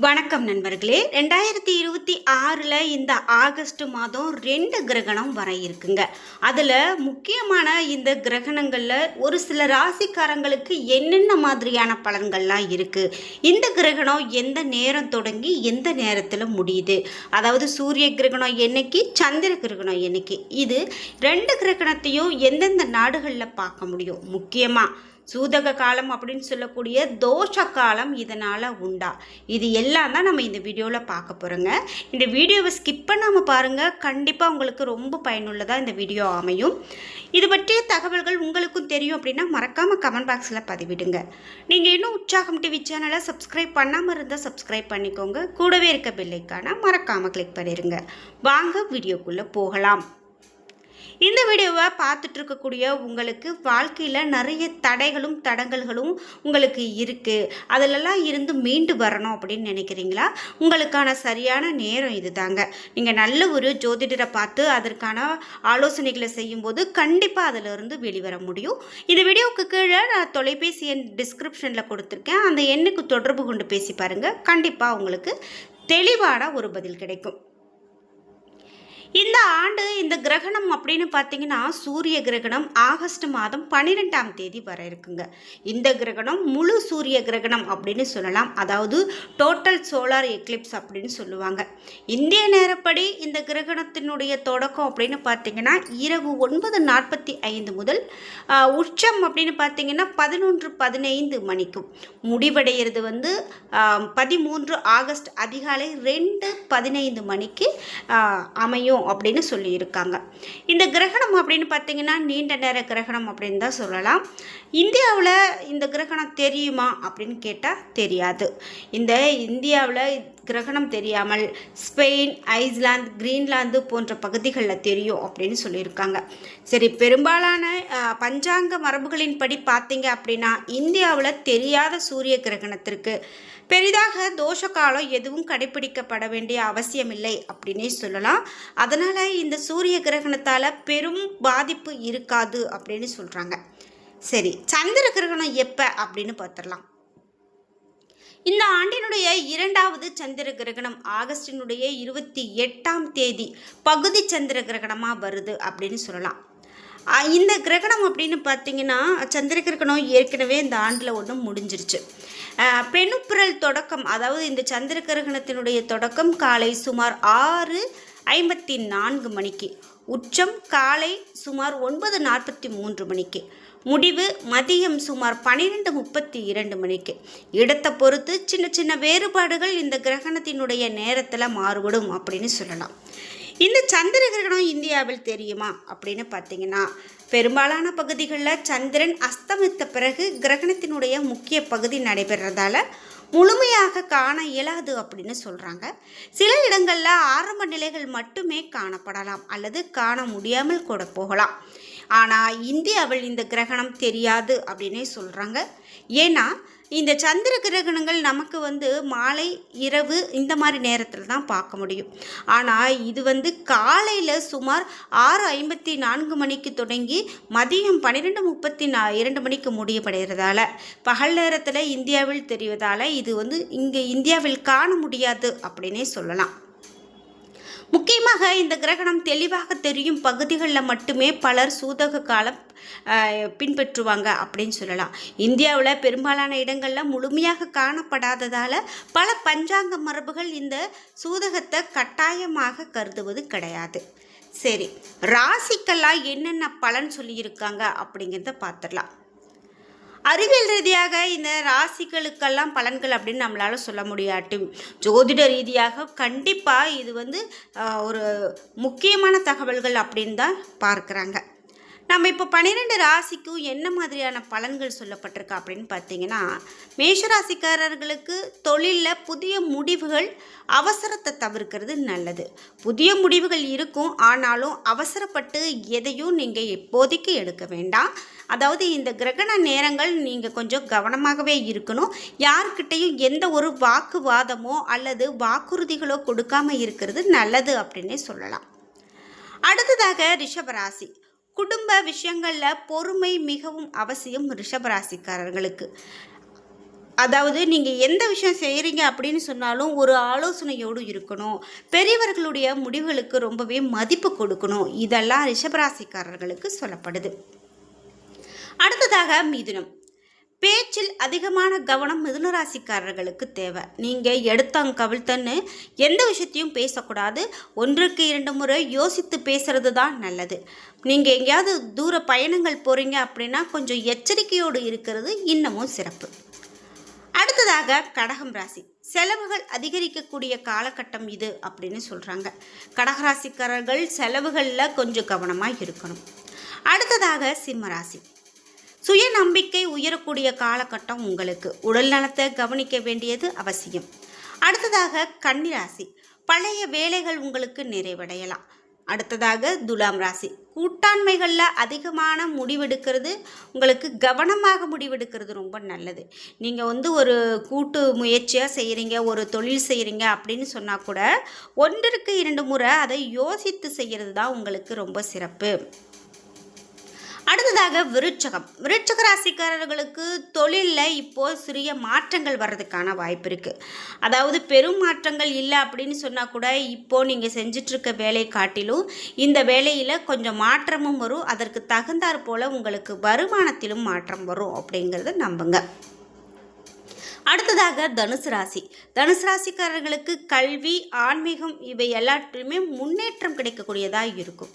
வணக்கம் நண்பர்களே. 2026 இந்த ஆகஸ்ட் மாதம் 2 கிரகணம் வர இருக்குங்க. அதில் முக்கியமான இந்த கிரகணங்களில் ஒரு சில ராசிக்காரங்களுக்கு என்னென்ன மாதிரியான பலன்கள்லாம் இருக்குது, இந்த கிரகணம் எந்த நேரம் தொடங்கி எந்த நேரத்தில் முடியுது, அதாவது சூரிய கிரகணம் என்னைக்கு, சந்திர கிரகணம் என்னைக்கு, இது 2 கிரகணத்தையும் எந்தெந்த நாடுகளில் பார்க்க முடியும், முக்கியமாக சூதக காலம் அப்படின்னு சொல்லக்கூடிய தோஷ காலம் இதனால் உண்டா, இது எல்லாம் தான் நம்ம இந்த வீடியோவில் பார்க்க போகிறோங்க. இந்த வீடியோவை ஸ்கிப் பண்ணாமல் பாருங்கள், கண்டிப்பாக உங்களுக்கு ரொம்ப பயனுள்ளதாக இந்த வீடியோ அமையும். இது பற்றிய தகவல்கள் உங்களுக்கும் தெரியும் அப்படின்னா மறக்காமல் கமெண்ட் பாக்ஸில் பதிவிடுங்க. நீங்கள் இன்னும் உற்சாகம் டிவி சேனலை சப்ஸ்கிரைப் பண்ணாமல் இருந்தால் சப்ஸ்கிரைப் பண்ணிக்கோங்க. கூடவே இருக்க பெல் ஐக்கானை மறக்காமல் கிளிக் பண்ணிடுங்க. வாங்க வீடியோக்குள்ளே போகலாம். இந்த வீடியோவை பார்த்துட்டு இருக்கக்கூடிய உங்களுக்கு வாழ்க்கையில் நிறைய தடைகளும் தடங்கல்களும் உங்களுக்கு இருக்குது, அதிலெல்லாம் இருந்து மீண்டு வரணும் அப்படின்னு நினைக்கிறீங்களா? உங்களுக்கான சரியான நேரம் இது தாங்க. நீங்கள் நல்ல ஒரு ஜோதிடரை பார்த்து அதற்கான ஆலோசனைகளை செய்யும்போது கண்டிப்பாக அதிலிருந்து வெளிவர முடியும். இந்த வீடியோவுக்கு கீழே நான் தொலைபேசி எண் டிஸ்கிரிப்ஷனில் கொடுத்துருக்கேன். அந்த எண்ணுக்கு தொடர்பு கொண்டு பேசி பாருங்கள், கண்டிப்பாக உங்களுக்கு தெளிவான ஒரு பதில் கிடைக்கும். இந்த ஆண்டு இந்த கிரகணம் அப்படின்னு பார்த்தீங்கன்னா சூரிய கிரகணம் ஆகஸ்ட் மாதம் 12ஆம் தேதி வர இருக்குங்க. இந்த கிரகணம் முழு சூரிய கிரகணம் அப்படின்னு சொல்லலாம், அதாவது டோட்டல் சோலார் எக்லிப்ஸ் அப்படின்னு சொல்லுவாங்க. இந்திய நேரப்படி இந்த கிரகணத்தினுடைய தொடக்கம் அப்படின்னு பார்த்தீங்கன்னா இரவு 9:45 முதல் உச்சம் அப்படின்னு பார்த்தீங்கன்னா 11:15 மணிக்கும் முடிவடைகிறது 13 ஆகஸ்ட் அதிகாலை 2:15 மணிக்கு அமையும் அப்படின்னு சொல்லியிருக்காங்க. இந்த கிரகணம் அப்படின்னு பார்த்தீங்கன்னா நீண்ட நேர கிரகணம் அப்படின்னு தான் சொல்லலாம். இந்தியாவில் இந்த கிரகணம் தெரியுமா அப்படின்னு கேட்டால் தெரியாது. இந்த இந்தியாவில் கிரகணம் தெரியாமல் ஸ்பெயின், ஐஸ்லாந்து, கிரீன்லாந்து போன்ற பகுதிகளில் தெரியும் அப்படின்னு சொல்லியிருக்காங்க. சரி, பெரும்பாலான பஞ்சாங்க மரபுகளின்படி பார்த்தீங்க அப்படின்னா இந்தியாவில் தெரியாத சூரிய கிரகணத்திற்கு பெரிதாக தோஷ காலம் எதுவும் கடைபிடிக்கப்பட வேண்டிய அவசியமில்லை அப்படின்னே சொல்லலாம். அதனால் இந்த சூரிய கிரகணத்தால் பெரும் பாதிப்பு இருக்காது அப்படின்னு சொல்கிறாங்க. சரி, சந்திர கிரகணம் எப்போ அப்படின்னு பார்த்துடலாம். இந்த ஆண்டினுடைய 2வது சந்திர கிரகணம் ஆகஸ்டினுடைய 28ஆம் தேதி பகுதி சந்திர கிரகணமாக வருது அப்படின்னு சொல்லலாம். இந்த கிரகணம் அப்படின்னு பார்த்தீங்கன்னா சந்திர கிரகணம் ஏற்கனவே இந்த ஆண்டில் ஒன்று முடிஞ்சிருச்சு. பெணுப்புரல் தொடக்கம், அதாவது இந்த சந்திர கிரகணத்தினுடைய தொடக்கம் காலை சுமார் 6:54 மணிக்கு, உச்சம் காலை சுமார் 9:43 மணிக்கு, முடிவு மதியம் சுமார் 12:32 மணிக்கு. இடத்தை பொறுத்து சின்ன சின்ன வேறுபாடுகள் இந்த கிரகணத்தினுடைய நேரத்தில் மாறுபடும் அப்படின்னு சொல்லலாம். இந்த சந்திர கிரகணம் இந்தியாவில் தெரியுமா அப்படின்னு பார்த்தீங்கன்னா பெரும்பாலான பகுதிகளில் சந்திரன் அஸ்தமித்த பிறகு கிரகணத்தினுடைய முக்கிய பகுதி நடைபெறதால முழுமையாக காண இயலாது அப்படின்னு சொல்கிறாங்க. சில இடங்களில் ஆரம்ப நிலைகள் மட்டுமே காணப்படலாம் அல்லது காண முடியாமல் கூட போகலாம். ஆனால் இந்தியாவில் இந்த கிரகணம் தெரியாது அப்படின்னே சொல்கிறாங்க. ஏன்னா இந்த சந்திர கிரகணங்கள் நமக்கு மாலை இரவு இந்த மாதிரி நேரத்தில் தான் பார்க்க முடியும். ஆனால் இது காலையில் சுமார் 6:54 மணிக்கு தொடங்கி மதியம் 12:32 மணிக்கு முடியப்படுகிறதால பகல் நேரத்தில் இந்தியாவில் தெரிவதால் இது இங்கே இந்தியாவில் காண முடியாது அப்படின்னே சொல்லலாம். முக்கியமாக இந்த கிரகணம் தெளிவாக தெரியும் பகுதிகளில் மட்டுமே பலர் சூதக காலம் பின்பற்றுவாங்க அப்படின்னு சொல்லலாம். இந்தியாவில் பெரும்பாலான இடங்களில் முழுமையாக காணப்படாததால் பல பஞ்சாங்க மரபுகள் இந்த சூதகத்தை கட்டாயமாக கருதுவது கிடையாது. சரி, ராசிக்கெல்லாம் என்னென்ன பலன் சொல்லியிருக்காங்க அப்படிங்கிறத பார்த்துடலாம். அறிவியல் ரீதியாக இந்த ராசிகளுக்கெல்லாம் பலன்கள் அப்படின்னு நம்மளால் சொல்ல முடியாட்டும், ஜோதிட ரீதியாக கண்டிப்பாக இது ஒரு முக்கியமான தகவல்கள் அப்படின்னு தான் பார்க்குறாங்க. நம்ம இப்போ 12 ராசிக்கும் என்ன மாதிரியான பலன்கள் சொல்லப்பட்டிருக்கா அப்படின்னு பார்த்தீங்கன்னா, மேஷராசிக்காரர்களுக்கு தொழிலில் புதிய முடிவுகள், அவசரத்தை தவிர்க்கிறது நல்லது. புதிய முடிவுகள் இருக்கும், ஆனாலும் அவசரப்பட்டு எதையும் நீங்கள் இப்போதைக்கு எடுக்க வேண்டாம். அதாவது இந்த கிரகண நேரங்கள் நீங்கள் கொஞ்சம் கவனமாகவே இருக்கணும். யார்கிட்டையும் எந்த ஒரு வாக்குவாதமோ அல்லது வாக்குறுதிகளோ கொடுக்காமல் இருக்கிறது நல்லது அப்படின்னே சொல்லலாம். அடுத்ததாக ரிஷபராசி. குடும்ப விஷயங்களில் பொறுமை மிகவும் அவசியம் ரிஷபராசிக்காரர்களுக்கு. அதாவது நீங்கள் எந்த விஷயம் செய்கிறீங்க அப்படின்னு சொன்னாலும் ஒரு ஆலோசனையோடு இருக்கணும். பெரியவர்களுடைய முடிவுகளுக்கு ரொம்பவே மதிப்பு கொடுக்கணும். இதெல்லாம் ரிஷபராசிக்காரர்களுக்கு சொல்லப்படுது. அடுத்ததாக மிதுனம். பேச்சில் அதிகமான கவனம் மிதுனராசிக்காரர்களுக்கு தேவை. நீங்கள் எடுத்தாங்க கவிழ்த்தன்னு எந்த விஷயத்தையும் பேசக்கூடாது. 1க்கு 2 முறை யோசித்து பேசுறது தான் நல்லது. நீங்கள் எங்கேயாவது தூர பயணங்கள் போகிறீங்க அப்படின்னா கொஞ்சம் எச்சரிக்கையோடு இருக்கிறது இன்னமும் சிறப்பு. அடுத்ததாக கடகம் ராசி. செலவுகள் அதிகரிக்கக்கூடிய காலகட்டம் இது அப்படின்னு சொல்கிறாங்க. கடகராசிக்காரர்கள் செலவுகளில் கொஞ்சம் கவனமாக இருக்கணும். அடுத்ததாக சிம்மராசி. சுய நம்பிக்கை உயரக்கூடிய காலகட்டம் உங்களுக்கு. உடல் நலத்தை கவனிக்க வேண்டியது அவசியம். அடுத்ததாக கன்னிராசி. பழைய வேலைகள் உங்களுக்கு நிறைவடையலாம். அடுத்ததாக துலாம் ராசி. கூட்டாண்மைகளில் அதிகமான முடிவெடுக்கிறது உங்களுக்கு. கவனமாக முடிவெடுக்கிறது ரொம்ப நல்லது. நீங்கள் ஒரு கூட்டு முயற்சியாக செய்கிறீங்க, ஒரு தொழில் செய்கிறீங்க அப்படின்னு சொன்னால் கூட 1க்கு 2 முறை அதை யோசித்து செய்கிறது தான் உங்களுக்கு ரொம்ப சிறப்பு. அடுத்ததாக விருட்சகம். விருட்சக ராசிக்காரர்களுக்கு தொழிலில் இப்போது சிறிய மாற்றங்கள் வர்றதுக்கான வாய்ப்பு இருக்குது. அதாவது பெரும் மாற்றங்கள் இல்லை அப்படின்னு சொன்னால் கூட இப்போது நீங்கள் செஞ்சிட்ருக்க வேலை காட்டிலும் இந்த வேலையில் கொஞ்சம் மாற்றமும் வரும். அதற்கு தகுந்தாற் போல் உங்களுக்கு வருமானத்திலும் மாற்றம் வரும் அப்படிங்கிறத நம்புங்க. அடுத்ததாக தனுசு ராசி. தனுசு ராசிக்காரர்களுக்கு கல்வி, ஆன்மீகம் இவை எல்லாத்துலேயுமே முன்னேற்றம் கிடைக்கக்கூடியதாக இருக்கும்.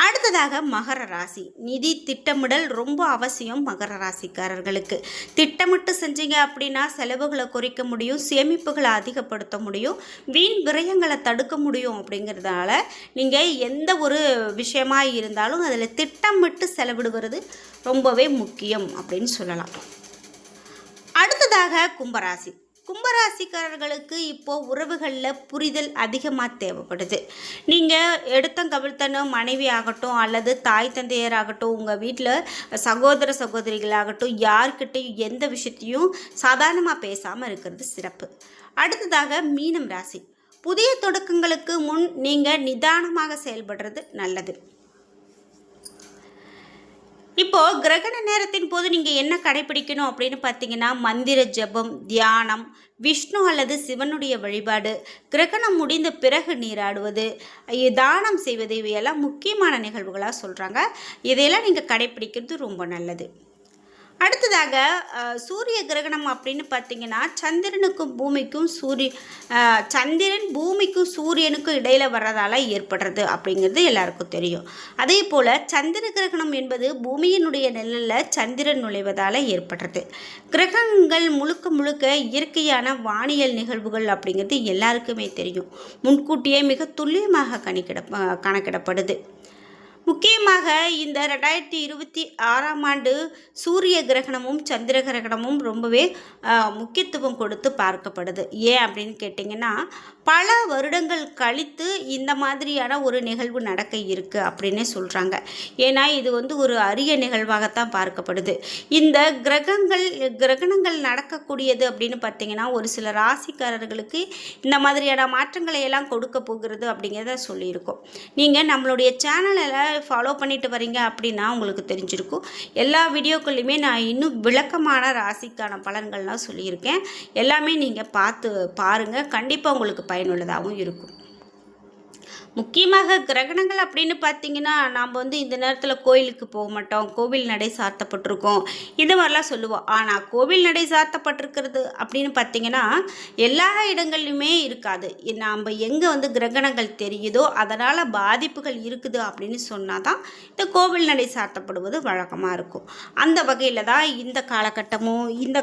அடுத்ததாக மகர ராசி. நிதி திட்டமிடல் ரொம்ப அவசியம் மகர ராசிக்காரர்களுக்கு. திட்டமிட்டு செஞ்சீங்க அப்படின்னா செலவுகளை குறைக்க முடியும், சேமிப்புகளை அதிகப்படுத்த முடியும், வீண் விரயங்களை தடுக்க முடியும். அப்படிங்கிறதுனால நீங்கள் எந்த ஒரு விஷயமா இருந்தாலும் அதில் திட்டமிட்டு செலவிடுவது ரொம்பவே முக்கியம் அப்படின்னு சொல்லலாம். அடுத்ததாக கும்பராசி. கும்பராசிக்காரர்களுக்கு இப்போது உறவுகளில் புரிதல் அதிகமாக தேவைப்படுது. நீங்கள் எடுத்தங்கவிழ்த்தன மனைவி ஆகட்டும் அல்லது தாய் தந்தையராகட்டும், உங்கள் வீட்டில் சகோதர சகோதரிகளாகட்டும், யார்கிட்டையும் எந்த விஷயத்தையும் சாதாரணமாக பேசாமல் இருக்கிறது சிறப்பு. அடுத்ததாக மீனம் ராசி. புதிய தொடக்கங்களுக்கு முன் நீங்கள் நிதானமாக செயல்படுறது நல்லது. இப்போது கிரகண நேரத்தின் போது நீங்கள் என்ன கடைபிடிக்கணும் அப்படின்னு பார்த்தீங்கன்னா, மந்திர ஜபம், தியானம், விஷ்ணு அல்லது சிவனுடைய வழிபாடு, கிரகணம் முடிந்த பிறகு நீராடுவது, தானம் செய்வது இவையெல்லாம் முக்கியமான நிகழ்வுகளாக சொல்கிறாங்க. இதையெல்லாம் நீங்கள் கடைபிடிக்கிறது ரொம்ப நல்லது. அடுத்ததாக சூரிய கிரகணம் அப்படின்னு பார்த்தீங்கன்னா, சந்திரன் பூமிக்கும் சூரியனுக்கும் இடையில் வர்றதால ஏற்படுறது அப்படிங்கிறது எல்லாருக்கும் தெரியும். அதே போல் சந்திர கிரகணம் என்பது பூமியினுடைய நிழலில் சந்திரன் நுழைவதால் ஏற்படுறது. கிரகணங்கள் முழுக்க இயற்கையான வானியல் நிகழ்வுகள் அப்படிங்கிறது எல்லாருக்குமே தெரியும். முன்கூட்டியே மிக துல்லியமாக கணக்கிடப்படுது. முக்கியமாக இந்த 2026ஆம் ஆண்டு சூரிய கிரகணமும் சந்திர கிரகணமும் ரொம்பவே முக்கியத்துவம் கொடுத்து பார்க்கப்படுது. ஏன் அப்படின்னு கேட்டிங்கன்னா, பல வருடங்கள் கழித்து இந்த மாதிரியான ஒரு நிகழ்வு நடக்க இருக்குது அப்படின்னே சொல்கிறாங்க. ஏன்னா இது ஒரு அரிய நிகழ்வாகத்தான் பார்க்கப்படுது. இந்த கிரகணங்கள் நடக்கக்கூடியது அப்படின்னு பார்த்திங்கன்னா, ஒரு சில ராசிக்காரர்களுக்கு இந்த மாதிரியான மாற்றங்களை எல்லாம் கொடுக்க போகிறது அப்படிங்கிறத சொல்லியிருக்கோம். நீங்கள் நம்மளுடைய சேனலில் ஃபாலோ பண்ணிட்டு வரீங்க அப்படின்னா உங்களுக்கு தெரிஞ்சிருக்கும். எல்லா வீடியோக்குள்ளையுமே நான் இன்னும் விளக்கமான ராசிக்கான பலன்கள்லாம் சொல்லியிருக்கேன். எல்லாமே நீங்கள் பாருங்கள். கண்டிப்பாக உங்களுக்கு பயனுள்ளதாகவும் இருக்கும். முக்கியமாக கிரகணங்கள் அப்படின்னு பார்த்தீங்கன்னா, நாம் இந்த நேரத்தில் கோயிலுக்கு போக மாட்டோம், கோவில் நடை சாத்தப்பட்டிருக்கோம், இது மாதிரிலாம் சொல்லுவோம். ஆனால் கோவில் நடை சாத்தப்பட்டிருக்கிறது அப்படின்னு பார்த்தீங்கன்னா எல்லா இடங்கள்லையுமே இருக்காது. நாம் எங்கே கிரகணங்கள் தெரியுதோ அதனால் பாதிப்புகள் இருக்குது அப்படின்னு சொன்னால் தான் இந்த கோவில் நடை சாத்தப்படுவது வழக்கமாக இருக்கும். அந்த வகையில் தான் இந்த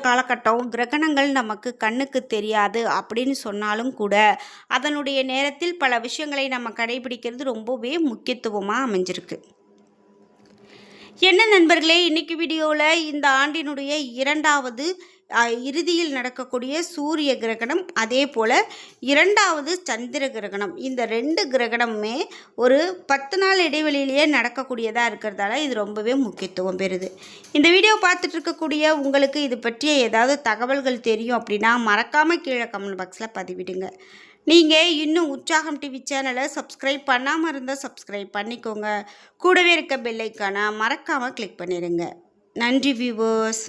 காலகட்டமும் கிரகணங்கள் நமக்கு கண்ணுக்கு தெரியாது அப்படின்னு சொன்னாலும் கூட அதனுடைய நேரத்தில் பல விஷயங்களை நம்ம கடைபிடிக்கிறது ரொம்பவே முக்கியத்துவமாக அமைஞ்சிருக்கு. என்ன நண்பர்களே, இன்னைக்கு வீடியோவில் இந்த ஆண்டினுடைய 2வது இறுதியில் நடக்கக்கூடிய சூரிய கிரகணம், அதே போல் 2வது சந்திர கிரகணம், இந்த 2 கிரகணமுமே ஒரு 10 நாள் இடைவெளியிலேயே நடக்கக்கூடியதாக இருக்கிறதால இது ரொம்பவே முக்கியத்துவம் பெறுது. இந்த வீடியோ பார்த்துட்டு இருக்கக்கூடிய உங்களுக்கு இது பற்றிய ஏதாவது தகவல்கள் தெரியும் அப்படின்னா மறக்காமல் கீழே கமெண்ட் பாக்ஸில் பதிவிடுங்க. நீங்கள் இன்னும் உற்சாகம் டிவி சேனலை சப்ஸ்கிரைப் பண்ணாமல் இருந்தால் சப்ஸ்கிரைப் பண்ணிக்கோங்க. கூடவே இருக்க பெல் ஐக்கானை மறக்காமல் கிளிக் பண்ணிடுங்க. நன்றி வியூவர்ஸ்.